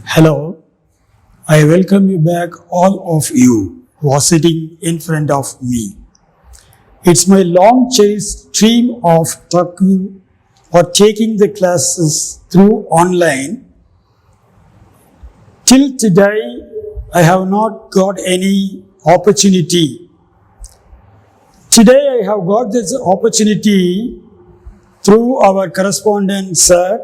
Hello, I welcome you back, all of you who are sitting in front of me. It's my long cherished dream of talking or taking the classes through online. Till today, I have not got any opportunity. Today, I have got this opportunity through our correspondent, sir.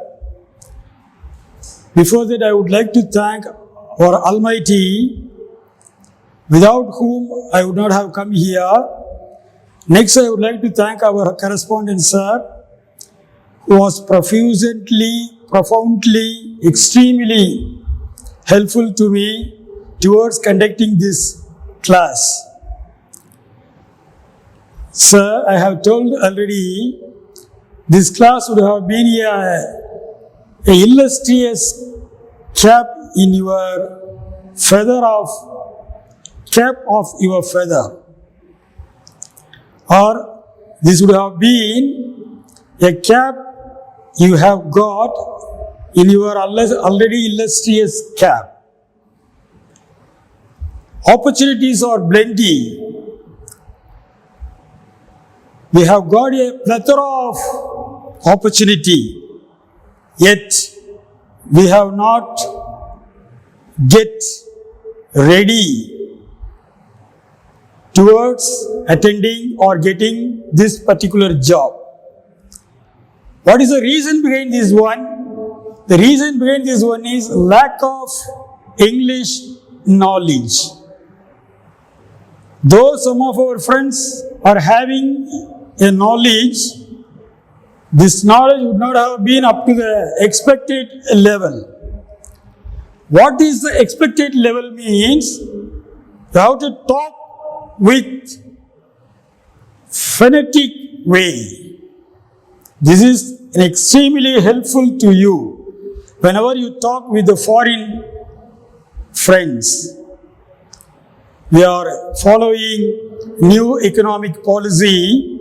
Before that, I would like to thank our Almighty, without whom I would not have come here. Next, I would like to thank our correspondent, sir, who was profoundly, extremely helpful to me towards conducting this class. Sir, I have told already, this class would have been a illustrious cap in your cap of your feather, or this would have been a cap you have got in your already illustrious cap. Opportunities are plenty. We have got a plethora of opportunity. Yet, we have not get ready towards attending or getting this particular job. What is the reason behind this one? The reason behind this one is lack of English knowledge. Though some of our friends are having a knowledge, this knowledge would not have been up to the expected level. What is the expected level means? You have to talk with phonetic way. This is extremely helpful to you whenever you talk with the foreign friends. We are following new economic policy.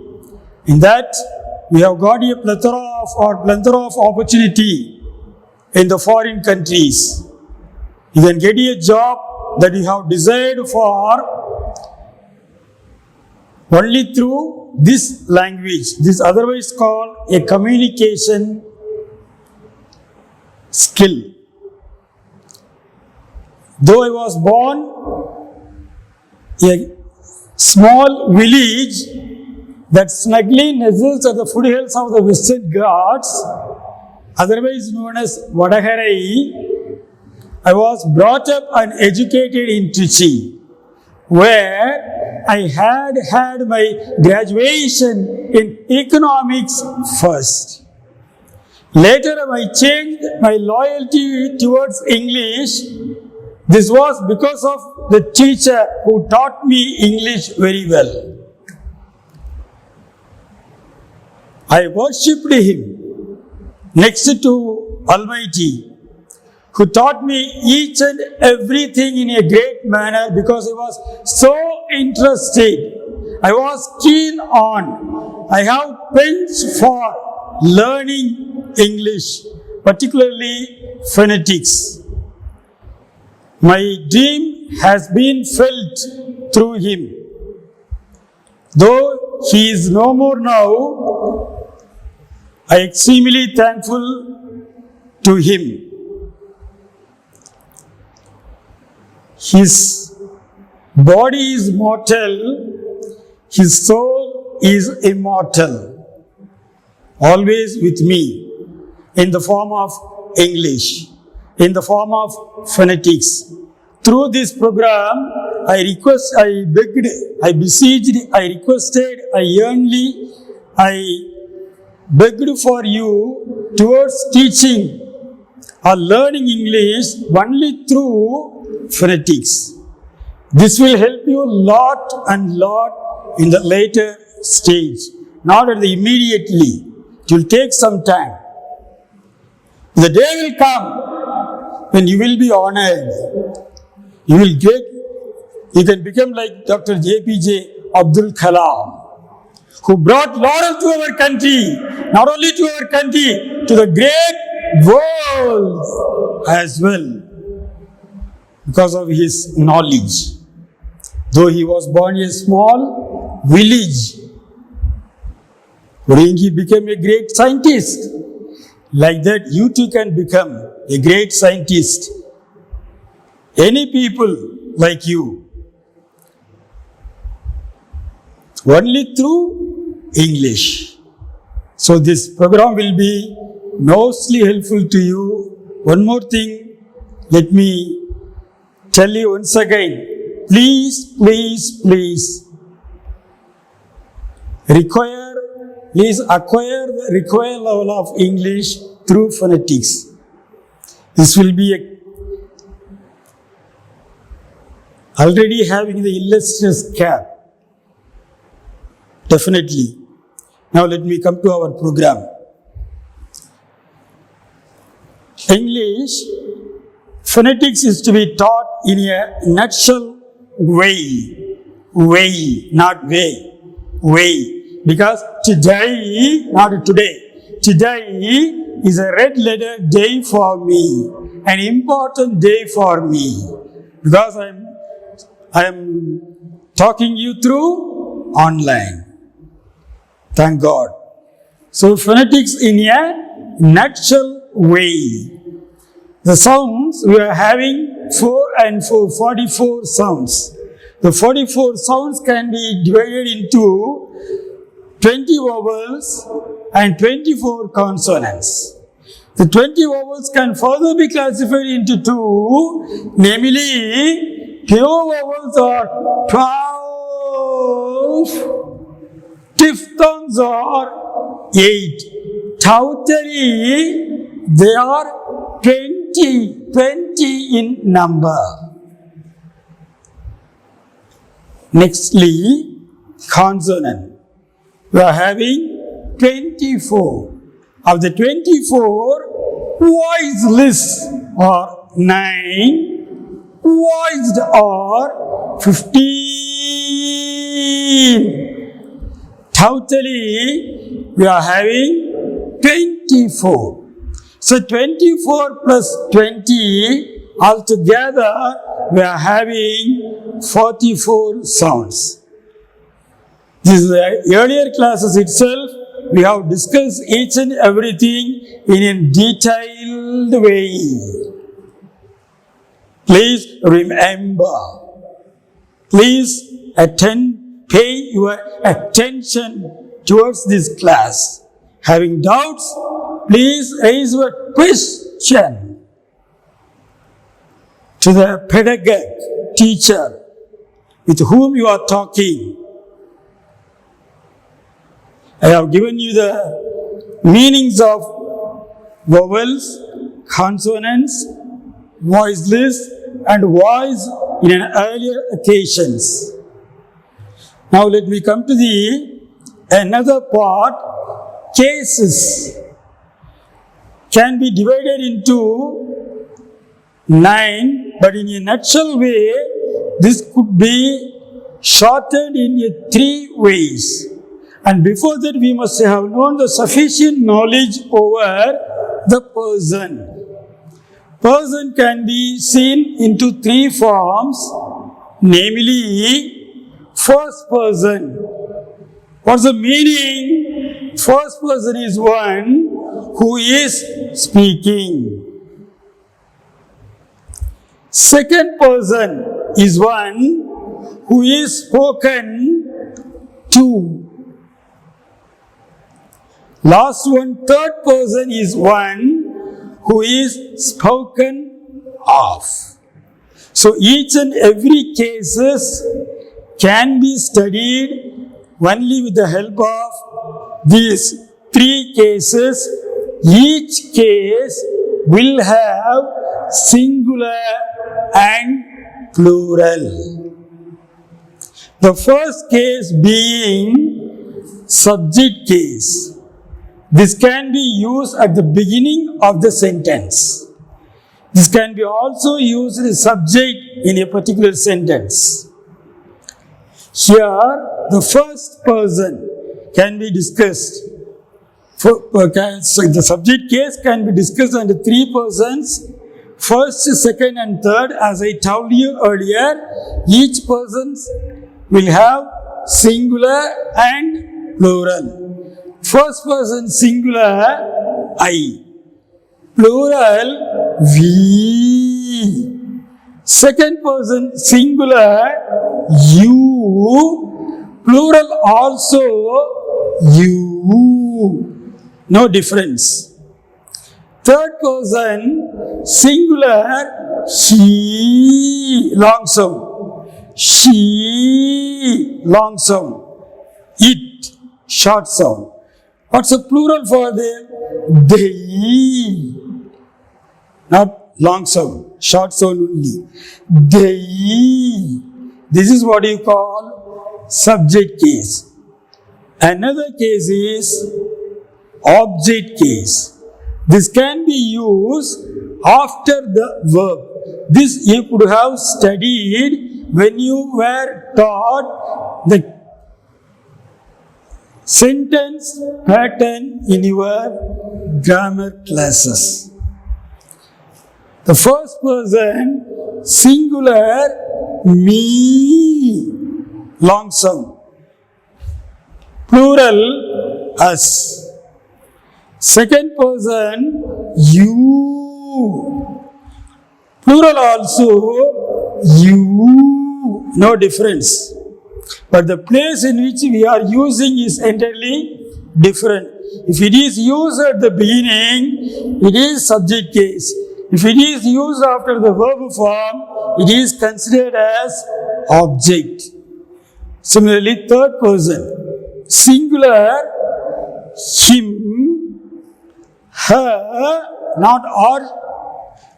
In that, we have got a plethora of opportunity in the foreign countries. You can get a job that you have desired for only through this language. This is otherwise called a communication skill. Though I was born in a small village that snugly nestles at the foothills of the Western Ghats, otherwise known as Vadagarai, I was brought up and educated in Trichy, where I had my graduation in economics first. Later, I changed my loyalty towards English. This was because of the teacher who taught me English very well. I worshipped him next to Almighty, who taught me each and everything in a great manner because I was so interested. I was keen on. I have penchant for learning English, particularly phonetics. My dream has been felt through him. Though he is no more now, I am extremely thankful to him. His body is mortal, his soul is immortal. Always with me, in the form of English, in the form of phonetics. Through this program, I begged, I beseeched, I requested, I yearningly, I begged for you towards teaching or learning English only through phonetics. This will help you lot in the later stage, not at the immediately. It will take some time. The day will come when you will be honored. You can become like Dr. JPJ Abdul Kalam. who brought laurel to our country, not only to our country, to the great world as well, because of his knowledge. Though he was born in a small village, wherein he became a great scientist. Like that, you too can become a great scientist. Any people like you, only through English. So this program will be mostly helpful to you. One more thing, let me tell you once again. Please acquire the required level of English through phonetics. This will be already having the illustrious cap. Definitely. Now let me come to our program. English phonetics is to be taught in a nutshell way, not way. Because today, not today, today is a red letter day for me, an important day for me. Because I am talking you through online. Thank God. So phonetics in a nutshell way. The sounds, we are having 44 sounds. The 44 sounds can be divided into 20 vowels and 24 consonants. The 20 vowels can further be classified into two, namely, pure vowels are 12, diphthongs are 8. Totally, they are 20 in number. Nextly, consonant. We are having 24. Of the 24, voiceless are 9, voiced are 15. Totally, we are having 24. So 24 plus 20, altogether we are having 44 sounds. This is the earlier classes itself, we have discussed each and everything in a detailed way. Please remember. Please pay your attention towards this class. Having doubts, please raise your question to the pedagogue, teacher, with whom you are talking. I have given you the meanings of vowels, consonants, voiceless, and voice in an earlier occasions. Now let me come to another part. Cases can be divided into 9, but in a nutshell way, this could be shortened in 3 ways. And before that, we must have known the sufficient knowledge over the person. Person can be seen into 3 forms, namely, first person. What's the meaning? First person is one who is speaking. Second person is one who is spoken to. Last one, third person is one who is spoken of. So each and every cases can be studied only with the help of these 3 cases. Each case will have singular and plural. The first case being subject case. This can be used at the beginning of the sentence. This can be also used as subject in a particular sentence. Here, the first person can be discussed. So the subject case can be discussed under three persons. First, second and third. As I told you earlier, each person will have singular and plural. First person singular, I. Plural, we. Second person singular, you. Plural also, you. No difference. Third person singular, he. Long sound. She, long sound. It, short sound. What's the plural for them? They. Not long sound, short sound only. They. This is what you call subject case. Another case is object case. This can be used after the verb. This you could have studied when you were taught the sentence pattern in your grammar classes. The first person, singular, me, long sound. Plural, us. Second person, you. Plural also, you. No difference. But the place in which we are using is entirely different. If it is used at the beginning, it is subject case. If it is used after the verb form, it is considered as object. Similarly, third person, singular, him, her, not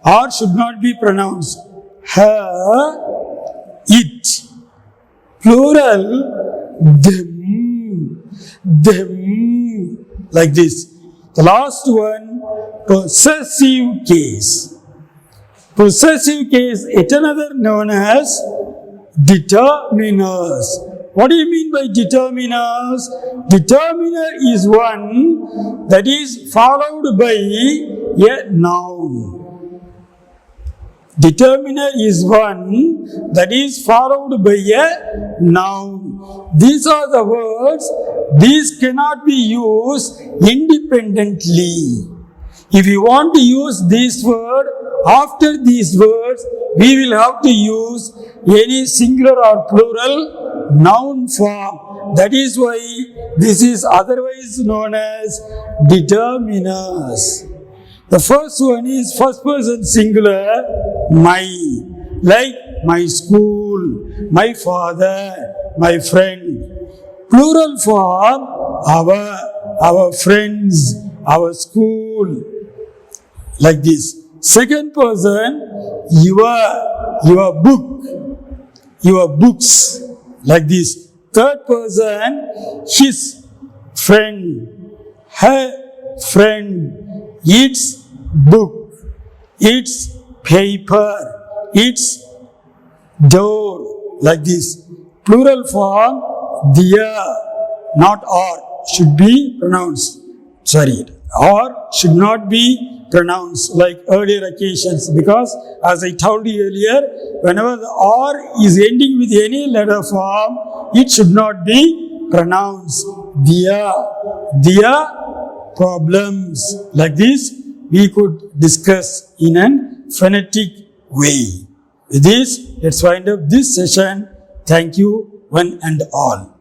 or should not be pronounced. Her, it. Plural, them, like this. The last one, possessive case. Possessive case, yet another known as determiners. What do you mean by determiners? Determiner is one that is followed by a noun. Determiner is one that is followed by a noun. These are the words. These cannot be used independently. If you want to use this word, after these words, we will have to use any singular or plural noun form. That is why this is otherwise known as determiners. The first one is first person singular, my. Like my school, my father, my friend. Plural form, our friends, our school. Like this. Second person, your book, your books. Like this. Third person, his friend, her friend, its book, its paper, its door, like this. Plural form, their, not or, should be pronounced. Or should not be pronounced like earlier occasions, because as I told you earlier, whenever the or is ending with any letter form, it should not be pronounced. Their problems, like this, we could discuss in a phonetic way. With this, let's wind up this session. Thank you, one and all.